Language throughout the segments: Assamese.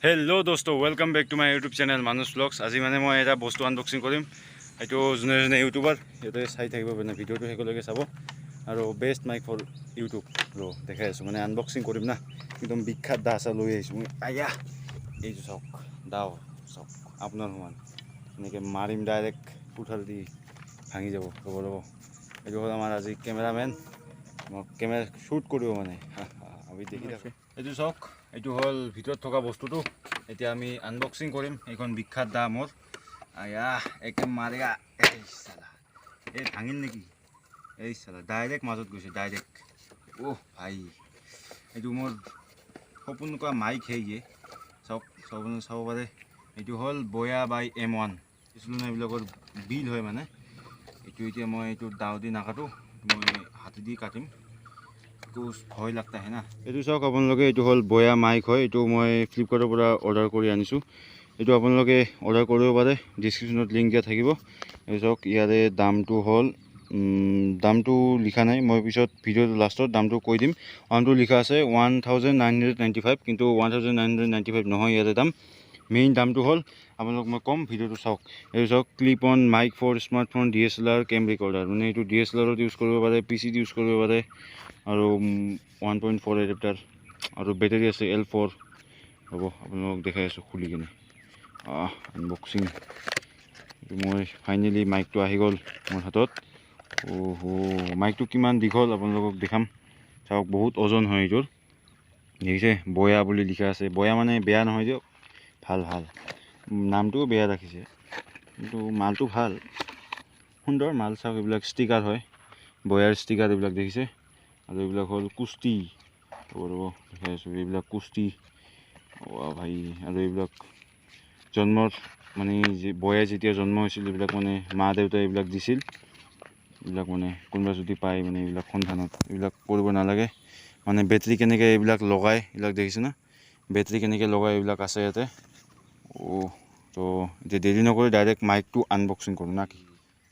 हेलो दोस्तों welcome back to my YouTube channel Manush blogs. आज मैं এটা বস্তু আনবক্সিং কৰিম। এইটো যোনে যোনে ইউটিউবাৰ সিহঁতে চাই থাকিব মানে ভিডিঅ'টো শেষলৈকে চাব আৰু বেষ্ট মাইক ফৰ ইউটিউব দেখাই আছোঁ মানে আনবক্সিং কৰিম না। একদম বিখ্যাত দা চা লৈ আহিছোঁ মই। আয়া এইটো চাওক দাও চাওক আপোনাৰ সমান এনেকৈ মাৰিম ডাইৰেক্ট পুঠাৰ দি ভাঙি যাব। ৰ'ব ৰ'ব এইটো হ'ল আমাৰ আজি কেমেৰামেন মোক কেমেৰা শ্বুট কৰিব মানে আমি দেখি থাকোঁ। এইটো চাওক এইটো হ'ল ভিতৰত থকা বস্তুটো। এতিয়া আমি আনবক্সিং কৰিম এইখন বিখ্যাত দা মোৰ। আয়া একে মাৰেগা এই চালা এই ভাঙিল নেকি এই চালা ডাইৰেক্ট মাজত গৈছে ডাইৰেক্ট। অ' ভাই এইটো মোৰ সপোন কৰা মাইক হেয়ে চাওক চাব পাৰে। এইটো হ'ল বয়া বাই M1 দিছিলোঁ ন এইবিলাকৰ বিল হয় মানে। এইটো এতিয়া মই এইটো দাও দি নাকাটো মই হাতে দি কাটিম। ভয় লাগতা হে না। এইটো চাওক আপোনালোকে এইটো হ'ল বয়া মাইক হয়। এইটো মই ফ্লিপকাৰ্টৰ পৰা অৰ্ডাৰ কৰি আনিছোঁ। এইটো আপোনালোকে অৰ্ডাৰ কৰিব পাৰে ডিছক্ৰিপশ্যনত লিংক দিয়া থাকিব। এই চাওক ইয়াৰে দামটো হ'ল দামটো লিখা নাই মই পিছত ভিডিঅ'টো লাষ্টত দামটো কৈ দিম। দামটো লিখা আছে 1995 কিন্তু 1995 নহয় ইয়াৰে দাম। মেইন দামটো হ'ল আপোনালোক মই ক'ম ভিডিঅ'টো চাওক। এইটো চাওক clip on mike for smartphone DSLR cam recorder মানে এইটো DSLRত ইউজ কৰিব পাৰে PCত ইউজ কৰিব পাৰে আৰু 1.4 এডাপ্টাৰ আৰু বেটাৰী আছে L4। হ'ব আপোনালোকক দেখাই আছোঁ খুলি কিনে আনবক্সিং। মই ফাইনেলি মাইকটো আহি গ'ল মোৰ হাতত। মাইকটো কিমান দীঘল আপোনালোকক দেখাম চাওক। বহুত ওজন হয় এইটোৰ দেখিছে বয়া বুলি লিখা আছে। বয়া মানে বেয়া নহয় দিয়ক ভাল ভাল নামটোও বেয়া ৰাখিছে কিন্তু মালটো ভাল সুন্দৰ মাল। চাওক এইবিলাক ষ্টিকাৰ হয় বয়াৰ ষ্টিকাৰ এইবিলাক দেখিছে। আৰু এইবিলাক হ'ল কুস্তি ৰ'ব দেখাই আছোঁ এইবিলাক কুস্তি ভাই। আৰু এইবিলাক জন্মৰ মানে বয়া যেতিয়া জন্ম হৈছিল এইবিলাক মানে মা দেউতাই এইবিলাক দিছিল। এইবিলাক মানে কোনোবা যদি পায় মানে এইবিলাক সন্ধানত এইবিলাক কৰিব নালাগে মানে। বেটেৰী কেনেকৈ এইবিলাক লগায় এইবিলাক দেখিছে না বেটেৰী কেনেকৈ লগায় এইবিলাক আছে ইয়াতে। তো এতিয়া দেৰি নকৰি ডাইৰেক্ট মাইকটো আনবক্সিং কৰোঁ না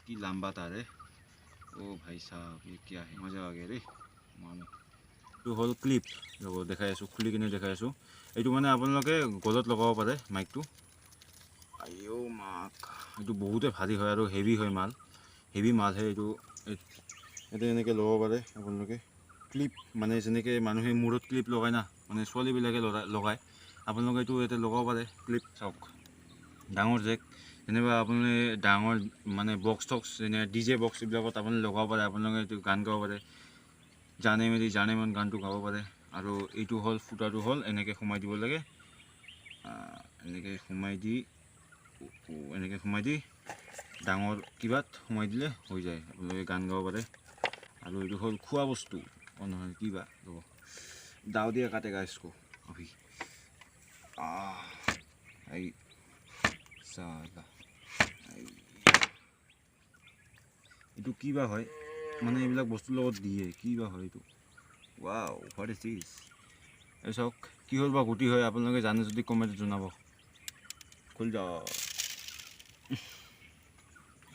কি লাম্বা তাৰে। ভাই চাহ কিয়া হে মজা আ গয়া ৰে মানে। এইটো হ'ল ক্লিপ ৰ'ব দেখাই আছোঁ খুলি কিনে দেখাই আছোঁ। এইটো মানে আপোনালোকে গলত লগাব পাৰে মাইকটো। আইও মাক এইটো বহুতে ভাৰী হয় আৰু হেভি হয় মাল হেভি মালহে এইটো। এইটো এনেকৈ ল'ব পাৰে আপোনালোকে ক্লিপ মানে যেনেকৈ মানুহে মূৰত ক্লিপ লগায় না মানে ছোৱালীবিলাকে লগায় আপোনালোকে এইটো ইয়াতে লগাব পাৰে ক্লিপ। চাওক ডাঙৰ জেক যেনিবা আপুনি ডাঙৰ মানে বক্স টক্স যেনে DJ বক্স এইবিলাকত আপুনি লগাব পাৰে। আপোনালোকে এইটো গান গাব পাৰে জানে মেলি জানে মন গানটো গাব পাৰে। আৰু এইটো হ'ল ফুটাটো হ'ল এনেকৈ সোমাই দিব লাগে এনেকৈ সোমাই দি ডাঙৰ কিবাত সোমাই দিলে হৈ যায় আপোনালোকে গান গাব পাৰে। আৰু এইটো হ'ল খোৱা বস্তু নহয় কিবা ৰ'ব দাও দিয়া কাটেগা ইছকো অভি এই চালা এইটো কিবা হয় মানে এইবিলাক বস্তুৰ লগত দিয়ে কিবা হয় এইটো। Wow what is this. এই চাওক কি হ'ল বা গুটি হয় আপোনালোকে জানে যদি কমেণ্টত জনাব। খুলি যাওঁ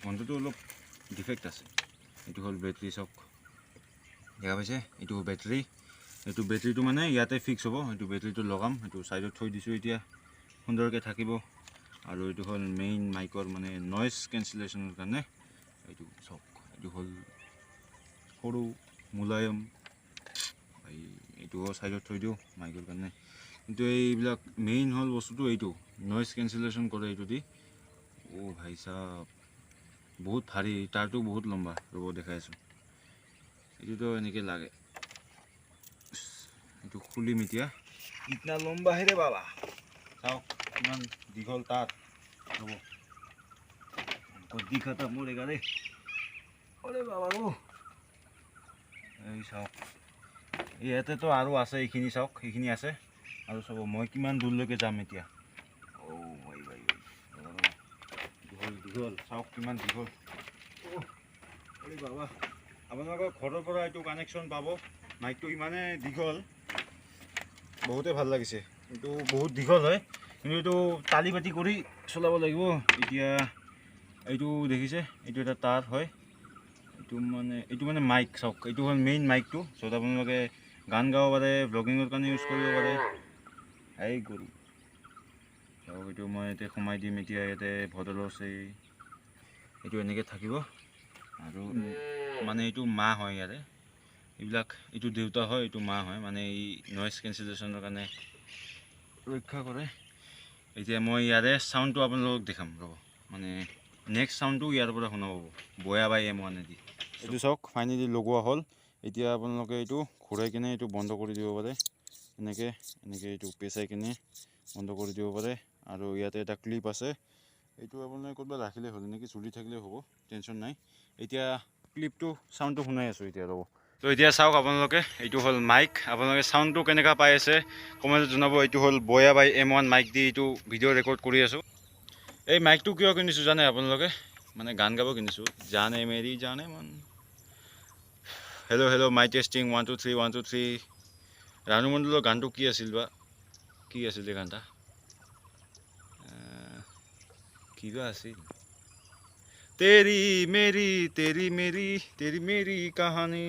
বন্ধুটো অলপ ডিফেক্ট আছে। এইটো হ'ল বেটাৰী চাওক দেখা পাইছে এইটো বেটাৰী। এইটো বেটাৰীটো মানে ইয়াতে ফিক্স হ'ব। এইটো বেটাৰীটো লগাম এইটো ছাইডত থৈ দিছোঁ এতিয়া সুন্দৰকৈ থাকিব। আৰু এইটো হ'ল মেইন মাইকৰ মানে নইজ কেঞ্চেলেশ্যনৰ কাৰণে। এইটো চাওক এইটো হ'ল সৰু মুলায়ম এইটো ছাইডত থৈ দিওঁ মাইকৰ কাৰণে। কিন্তু এইবিলাক মেইন হ'ল বস্তুটো এইটো নইজ কেঞ্চেলেশ্যন কৰে এইটো দি। ভাই চাহ বহুত ভাৰী তাৰটো বহুত লম্বা ৰ'ব দেখাই আছোঁ। এইটোতো এনেকৈ লাগে এইটো খুলিম এতিয়া ইতনা লম্বা হে ৰে বাবা। চাওক ইমান দীঘল তাৰ ৰ'ব দিখাতা মোৰ এগাৰে অৰে বাবা এই চাওক ইয়াতেতো আৰু আছে এইখিনি চাওক এইখিনি আছে আৰু চাব মই কিমান দূৰলৈকে যাম এতিয়া। দীঘল চাওক কিমান দীঘল। অৰে বাবা আপোনালোকৰ ঘৰৰ পৰা এইটো কানেকশ্যন পাব। মাইকটো ইমানে দীঘল বহুতে ভাল লাগিছে কিন্তু বহুত দীঘল হয় কিন্তু এইটো তালি পাতি কৰি চলাব লাগিব। এতিয়া এইটো দেখিছে এইটো এটা তার হয় এইটো মানে মাইক চাওক এইটো হ'ল মেইন মাইকটো য'ত আপোনালোকে গান গাব পাৰে ব্লগিঙৰ কাৰণে ইউজ কৰিব পাৰে। এই গৰু চাওক এইটো মই এতিয়া সোমাই দিম এতিয়া ইয়াতে ভদলছ এইটো এনেকৈ থাকিব আৰু মানে এইটো মা হয় ইয়াতে এইবিলাক এইটো দেউতা হয় এইটো মা হয় মানে এই নইজ কেঞ্চেলেশ্যনৰ কাৰণে ৰক্ষা কৰে এতিয়া মই ইয়াৰে চাউণ্ডটো আপোনালোকক দেখাম ৰ'ব মানে নেক্সট চাউণ্ডটো ইয়াৰ পৰা শুনা পাব বয়া বাই M1 এদি এইটো চাওক ফাইনেলি লগোৱা হ'ল এতিয়া আপোনালোকে এইটো ঘূৰাই কিনে এইটো বন্ধ কৰি দিব পাৰে এনেকৈ এইটো পেচাই কিনে বন্ধ কৰি দিব পাৰে আৰু ইয়াতে এটা ক্লিপ আছে এইটো আপোনালোকে ক'ৰবাত ৰাখিলে হ'ল এনেকৈ চলি থাকিলে হ'ব টেনশ্যন নাই এতিয়া ক্লিপটো চাউণ্ডটো শুনাই আছোঁ এতিয়া ৰ'ব তো এতিয়া চাওক আপোনালোকে এইটো হ'ল মাইক আপোনালোকে চাউণ্ডটো কেনেকুৱা পাই আছে কমেণ্টত জনাব এইটো হ'ল বয়া বাই M1 মাইক দি এইটো ভিডিঅ' ৰেকৰ্ড কৰি আছোঁ এই মাইকটো কিয় কিনিছোঁ জানে আপোনালোকে মানে গান গাব কিনিছোঁ জানে মেৰি জানে মন হেল্ল' মাই টেষ্টিং 1 2 3 1 2 3 ৰাণু মণ্ডলৰ গানটো কি আছিল বা কি আছিলে গানটা কিবা আছিল তেৰি মেৰি কাহানী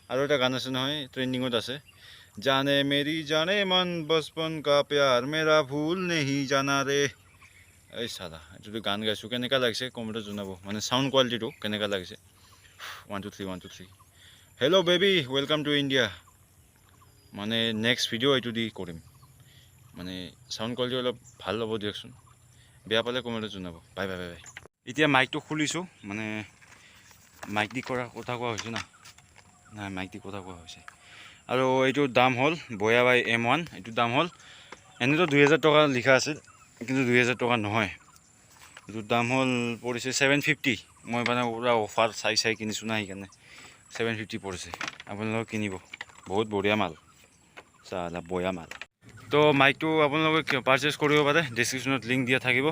আৰু এটা গান আছে নহয় ট্ৰেণ্ডিঙত আছে জানে মেৰি জানে মন বচপন কা প্যাৰ মেৰা ভুল নেহি জানা ৰে এই চালা এইটোতো গান গাইছোঁ কেনেকুৱা লাগিছে কমেণ্টত জনাব মানে চাউণ্ড কোৱালিটিটো কেনেকুৱা লাগিছে 1 2 3 1 2 3 hello' baby welcome to India মানে নেক্সট ভিডিঅ' এইটো দি কৰিম মানে চাউণ্ড কোৱালিটি অলপ ভাল হ'ব দিয়কচোন বেয়া পালে কমেণ্টত জনাব বাই এতিয়া মাইকটো খুলিছোঁ মানে মাইক দি কথা কোৱা হৈছে না নাই মাইক দি কথা কোৱা হৈছে আৰু এইটোৰ দাম হ'ল বয়া বাই M1 এইটোৰ দাম হ'ল এনেতো 2000 টকা লিখা আছিল কিন্তু 2000 টকা নহয় এইটোৰ দাম হ'ল পৰিছে 750 মই মানে পুৰা অফাৰ চাই কিনিছোঁ না সেইকাৰণে 750 পৰিছে আপোনালোকে কিনিব বহুত বঢ়িয়া মাল চালা বয়া মাল তো মাইকটো আপোনালোকে পাৰচেছ কৰিব পাৰে ডেছক্ৰিপশ্যনত লিংক দিয়া থাকিব